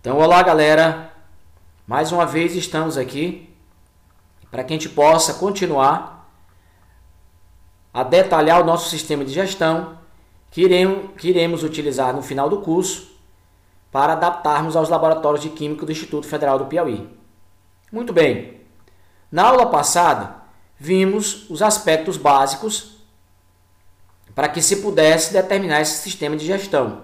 Então, olá galera, mais uma vez estamos aqui para que a gente possa continuar a detalhar o nosso sistema de gestão que iremos utilizar no final do curso para adaptarmos aos laboratórios de Química do Instituto Federal do Piauí. Muito bem, na aula passada vimos os aspectos básicos para que se pudesse determinar esse sistema de gestão.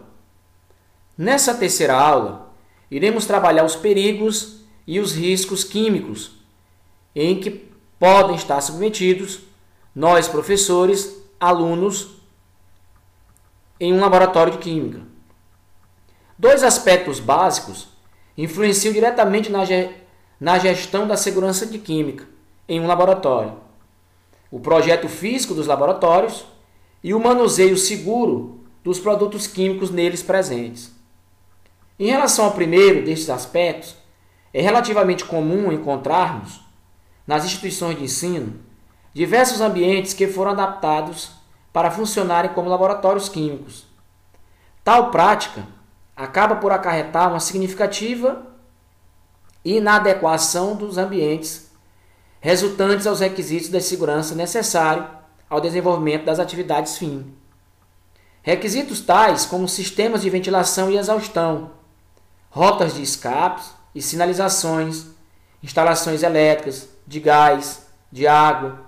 Nessa terceira aula, iremos trabalhar os perigos e os riscos químicos em que podem estar submetidos nós, professores, alunos, em um laboratório de química. Dois aspectos básicos influenciam diretamente na gestão da segurança de química em um laboratório: o projeto físico dos laboratórios e o manuseio seguro dos produtos químicos neles presentes. Em relação ao primeiro destes aspectos, é relativamente comum encontrarmos, nas instituições de ensino, diversos ambientes que foram adaptados para funcionarem como laboratórios químicos. Tal prática acaba por acarretar uma significativa inadequação dos ambientes resultantes aos requisitos de segurança necessários ao desenvolvimento das atividades fim. Requisitos tais como sistemas de ventilação e exaustão, rotas de escapes e sinalizações, instalações elétricas, de gás, de água,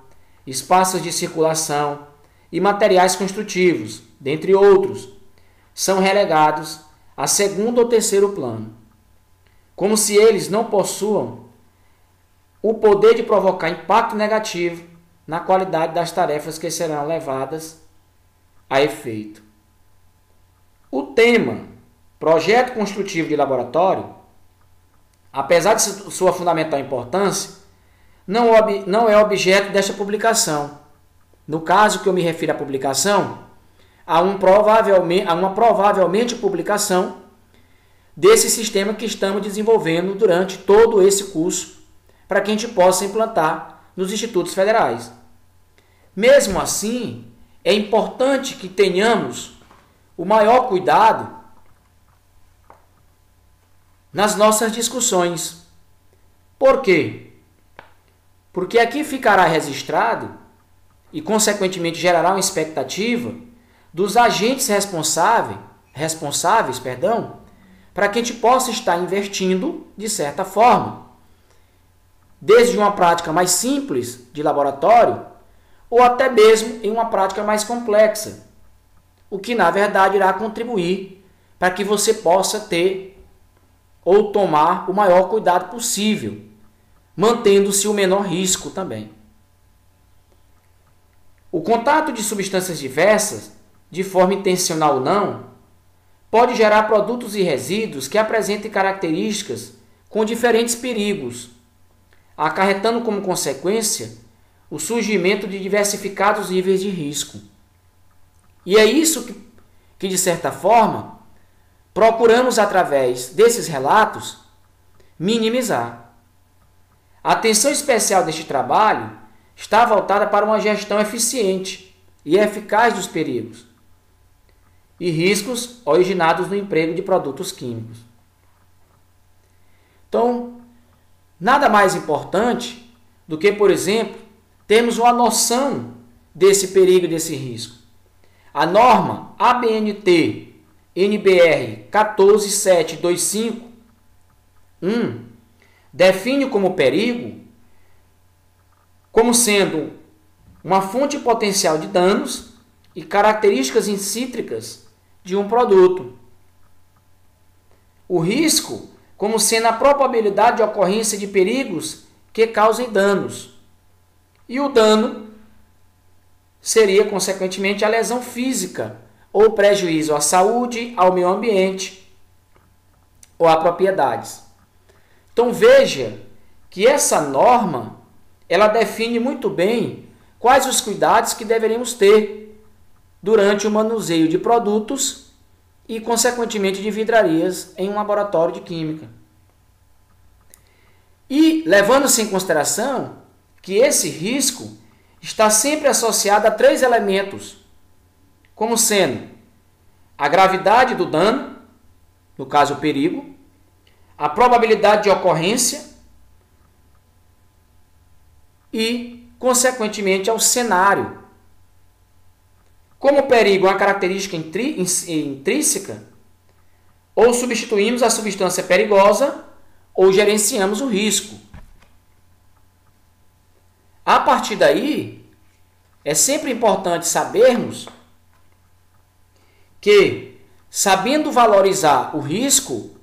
espaços de circulação e materiais construtivos, dentre outros, são relegados a segundo ou terceiro plano, como se eles não possuam o poder de provocar impacto negativo na qualidade das tarefas que serão levadas a efeito. O tema Projeto Construtivo de Laboratório, apesar de sua fundamental importância, não é objeto desta publicação. No caso que eu me refiro à publicação, há uma provavelmente publicação desse sistema que estamos desenvolvendo durante todo esse curso, para que a gente possa implantar nos institutos federais. Mesmo assim, é importante que tenhamos o maior cuidado nas nossas discussões. Por quê? Porque aqui ficará registrado e, consequentemente, gerará uma expectativa dos agentes responsáveis, para que a gente possa estar investindo, de certa forma, desde uma prática mais simples de laboratório ou até mesmo em uma prática mais complexa, o que, na verdade, irá contribuir para que você possa ter ou tomar o maior cuidado possível, mantendo-se o menor risco também. O contato de substâncias diversas, de forma intencional ou não, pode gerar produtos e resíduos que apresentem características com diferentes perigos, acarretando como consequência o surgimento de diversificados níveis de risco. E é isso que de certa forma, procuramos, através desses relatos, minimizar. A atenção especial deste trabalho está voltada para uma gestão eficiente e eficaz dos perigos e riscos originados no emprego de produtos químicos. Então, nada mais importante do que, por exemplo, termos uma noção desse perigo e desse risco. A norma ABNT NBR 14725 define como perigo como sendo uma fonte potencial de danos e características intrínsecas de um produto. O risco como sendo a probabilidade de ocorrência de perigos que causem danos. E o dano seria, consequentemente, a lesão física ou prejuízo à saúde, ao meio ambiente ou a propriedades. Então veja que essa norma, ela define muito bem quais os cuidados que deveríamos ter durante o manuseio de produtos e, consequentemente, de vidrarias em um laboratório de química. E levando-se em consideração que esse risco está sempre associado a 3 elementos, como sendo a gravidade do dano, no caso o perigo, a probabilidade de ocorrência e, consequentemente, ao cenário. Como o perigo é uma característica intrínseca, ou substituímos a substância perigosa ou gerenciamos o risco. A partir daí, é sempre importante sabermos que, sabendo valorizar o risco,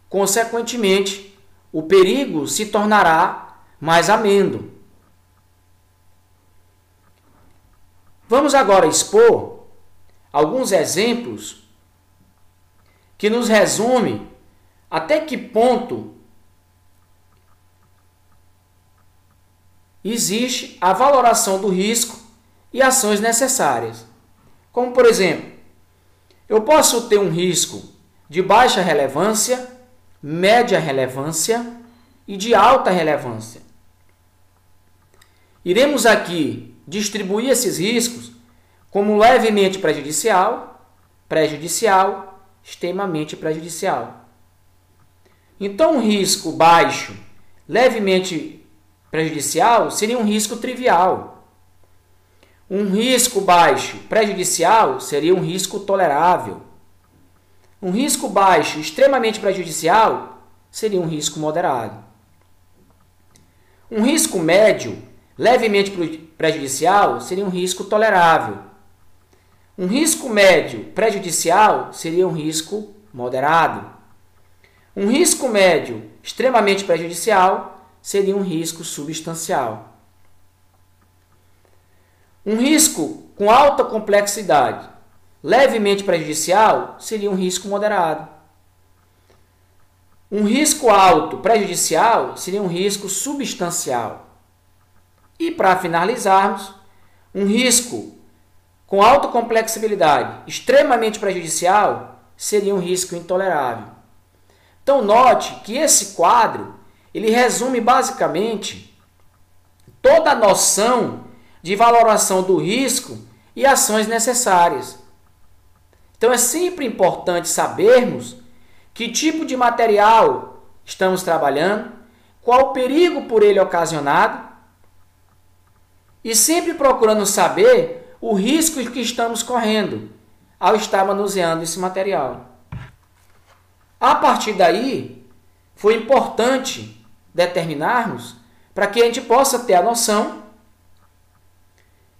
consequentemente, o perigo se tornará mais ameno. Vamos agora expor alguns exemplos que nos resumem até que ponto existe a valoração do risco e ações necessárias. Como, por exemplo, eu posso ter um risco de baixa relevância, média relevância e de alta relevância. Iremos aqui distribuir esses riscos como levemente prejudicial, prejudicial, extremamente prejudicial. Então, um risco baixo, levemente prejudicial, seria um risco trivial. Um risco baixo prejudicial seria um risco tolerável. Um risco baixo extremamente prejudicial seria um risco moderado. Um risco médio levemente prejudicial seria um risco tolerável. Um risco médio prejudicial seria um risco moderado. Um risco médio extremamente prejudicial seria um risco substancial. Um risco com alta complexidade, levemente prejudicial, seria um risco moderado. Um risco alto prejudicial seria um risco substancial. E para finalizarmos, um risco com alta complexibilidade, extremamente prejudicial, seria um risco intolerável. Então note que esse quadro, ele resume basicamente toda a noção de valoração do risco e ações necessárias. Então é sempre importante sabermos que tipo de material estamos trabalhando, qual o perigo por ele ocasionado e sempre procurando saber o risco que estamos correndo ao estar manuseando esse material. A partir daí, foi importante determinarmos para que a gente possa ter a noção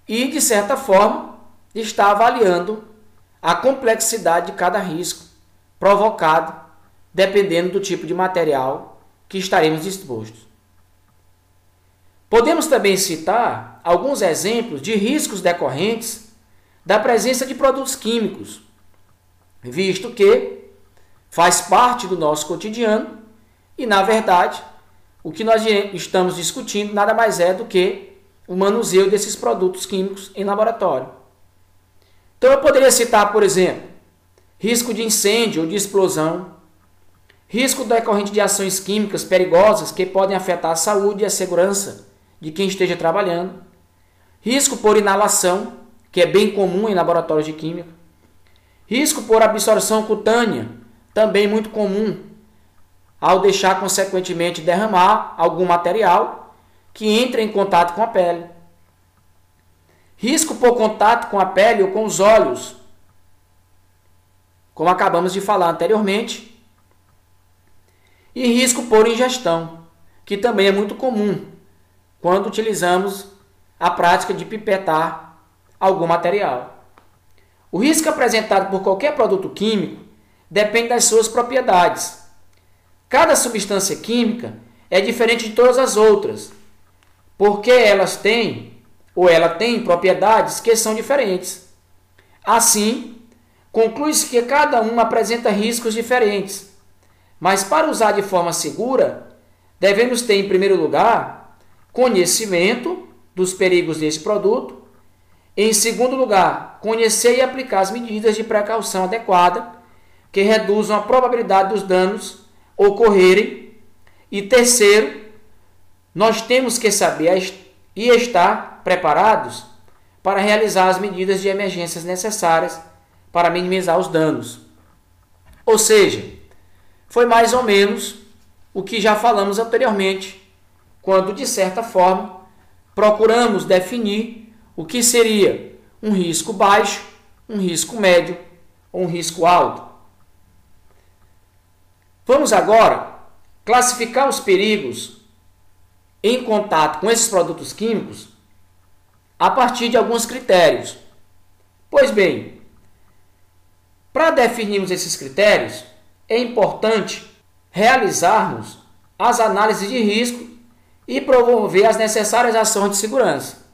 e, de certa forma, estar avaliando a complexidade de cada risco provocado, dependendo do tipo de material que estaremos expostos. Podemos também citar alguns exemplos de riscos decorrentes da presença de produtos químicos, visto que faz parte do nosso cotidiano e, na verdade, o que nós estamos discutindo nada mais é do que o manuseio desses produtos químicos em laboratório. Então eu poderia citar, por exemplo, risco de incêndio ou de explosão, risco decorrente de ações químicas perigosas que podem afetar a saúde e a segurança de quem esteja trabalhando, risco por inalação, que é bem comum em laboratórios de química, risco por absorção cutânea, também muito comum, ao deixar consequentemente derramar algum material que entra em contato com a pele. Risco por contato com a pele ou com os olhos, como acabamos de falar anteriormente. E risco por ingestão, que também é muito comum quando utilizamos a prática de pipetar algum material. O risco apresentado por qualquer produto químico depende das suas propriedades. Cada substância química é diferente de todas as outras, porque elas têm ou ela tem propriedades que são diferentes. Assim, conclui-se que cada uma apresenta riscos diferentes, mas para usar de forma segura, devemos ter, em primeiro lugar, conhecimento dos perigos desse produto. Em segundo lugar, conhecer e aplicar as medidas de precaução adequada que reduzam a probabilidade dos danos ocorrerem. E terceiro, nós temos que saber e estar preparados para realizar as medidas de emergências necessárias para minimizar os danos. Ou seja, foi mais ou menos o que já falamos anteriormente, quando, de certa forma, procuramos definir o que seria um risco baixo, um risco médio ou um risco alto. Vamos agora classificar os perigos em contato com esses produtos químicos a partir de alguns critérios. Pois bem, para definirmos esses critérios, é importante realizarmos as análises de risco e promover as necessárias ações de segurança.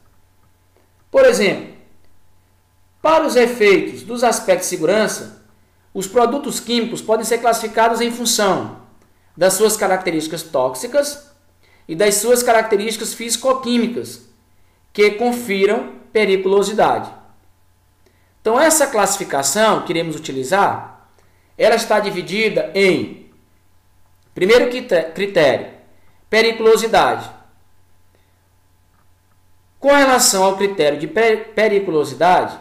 Por exemplo, para os efeitos dos aspectos de segurança, os produtos químicos podem ser classificados em função das suas características tóxicas e das suas características físico-químicas, que confiram periculosidade. Então, essa classificação que iremos utilizar, ela está dividida em, primeiro critério, periculosidade. Com relação ao critério de periculosidade,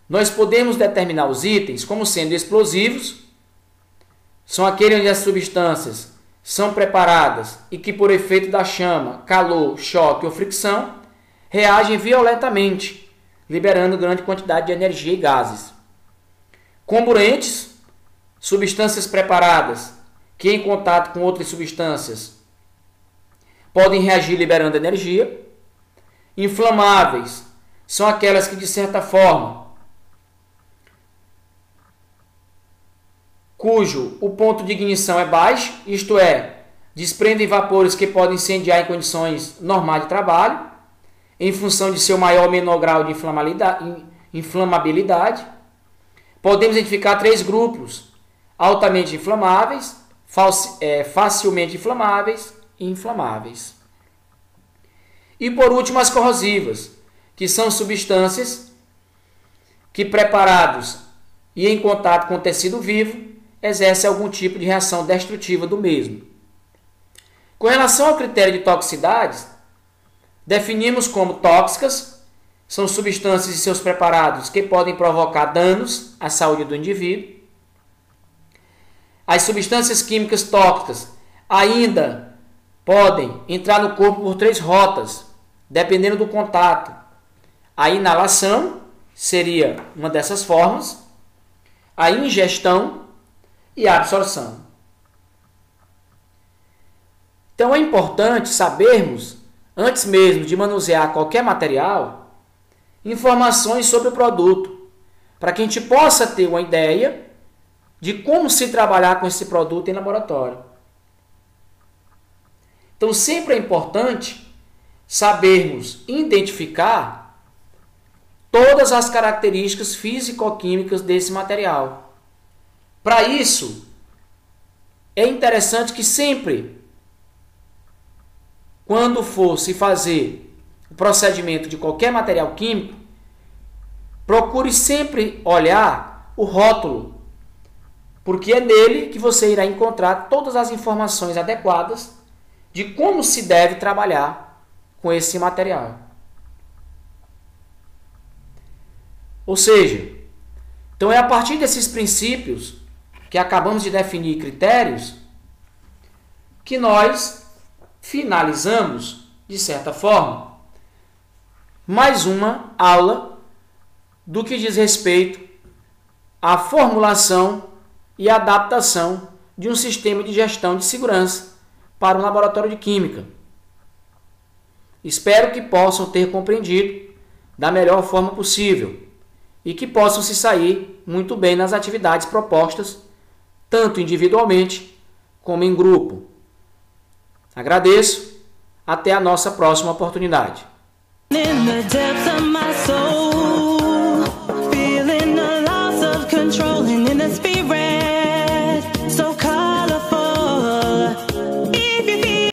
nós podemos determinar os itens como sendo explosivos, são aqueles onde as substâncias são preparadas e que por efeito da chama, calor, choque ou fricção, reagem violentamente, liberando grande quantidade de energia e gases. Comburentes, substâncias preparadas que em contato com outras substâncias podem reagir liberando energia. Inflamáveis são aquelas que, de certa forma, cujo o ponto de ignição é baixo, isto é, desprendem vapores que podem incendiar em condições normais de trabalho, em função de seu maior ou menor grau de inflamabilidade. Podemos identificar 3 grupos: altamente inflamáveis, facilmente inflamáveis e inflamáveis. E por último, as corrosivas, que são substâncias que, preparados e em contato com o tecido vivo, exercem algum tipo de reação destrutiva do mesmo. Com relação ao critério de toxicidade, definimos como tóxicas, são substâncias e seus preparados que podem provocar danos à saúde do indivíduo. As substâncias químicas tóxicas ainda podem entrar no corpo por 3 rotas, dependendo do contato. A inalação seria uma dessas formas, a ingestão e a absorção. Então é importante sabermos, antes mesmo de manusear qualquer material, informações sobre o produto, para que a gente possa ter uma ideia de como se trabalhar com esse produto em laboratório. Então sempre é importante sabermos identificar todas as características físico-químicas desse material. Para isso, é interessante que sempre, quando for se fazer o procedimento de qualquer material químico, procure sempre olhar o rótulo, porque é nele que você irá encontrar todas as informações adequadas de como se deve trabalhar com esse material. Ou seja, então é a partir desses princípios que acabamos de definir critérios que nós finalizamos, de certa forma, mais uma aula do que diz respeito à formulação e adaptação de um sistema de gestão de segurança para um laboratório de química. Espero que possam ter compreendido da melhor forma possível e que possam se sair muito bem nas atividades propostas, tanto individualmente como em grupo. Agradeço. Até a nossa próxima oportunidade. In the depths of my soul.